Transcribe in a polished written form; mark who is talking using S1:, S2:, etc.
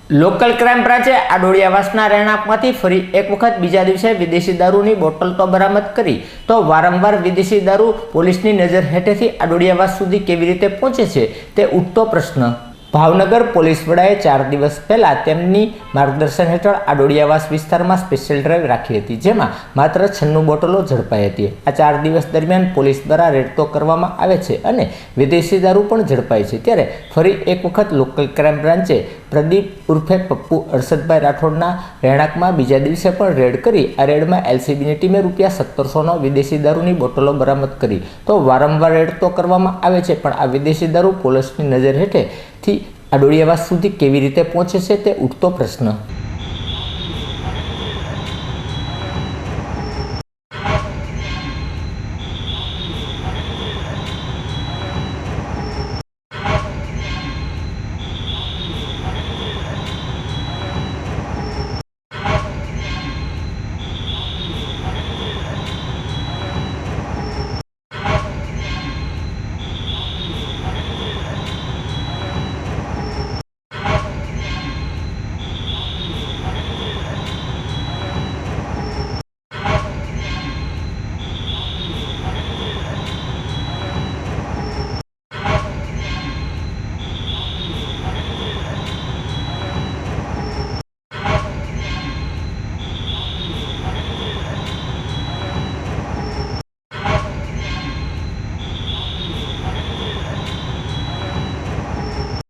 S1: Local crime બ્રાન્ચે આડોડિયાવાસના રહેણાંકમાંથી ફરી એક વખત બીજા દિવસે વિદેશી દારૂની બોટલ તો બરામદ કરી, તો વારંવાર વિદેશી દારૂ પોલીસની નજર હેઠળથી આડોડિયાવાસ સુધી કેવી રીતે પહોંચે છે તે ઉઠતો પ્રશ્ન। ભાવનગર પોલીસ વડાએ 4 દિવસ પહેલા તેમની માર્ગદર્શન હેઠળ આડોડિયાવાસ વિસ્તારમાં સ્પેશિયલ ડ્રાઈવ રાખી હતી, જેમાં માત્ર 96 બોટલો ઝડપાઈ હતી। આ 4 દિવસ દરમિયાન પોલીસ દ્વારા રેડ તો કરવામાં આવે છે અને વિદેશી દારૂ પણ ઝડપાય છે। ત્યારે ફરી એક વખત લોકલ ક્રાઇમ બ્રાન્ચે પ્રદીપ ઉર્ફે પપ્પુ અરશદભાઈ રાઠોડના રહેણાંકમાં બીજા દિવસે પણ રેડ કરી આ રેડમાં એલસીબીની ટીમે ₹1700નો વિદેશી દારૂની બોટલો બરામદ કરી। તો વારંવાર રેડ તો કરવામાં આવે છે, પણ આ વિદેશી દારૂ પોલીસની નજર હેઠળથી આડોડિયાવાસ સુધી કેવી રીતે પહોંચે છે તે ઉઠતો પ્રશ્ન।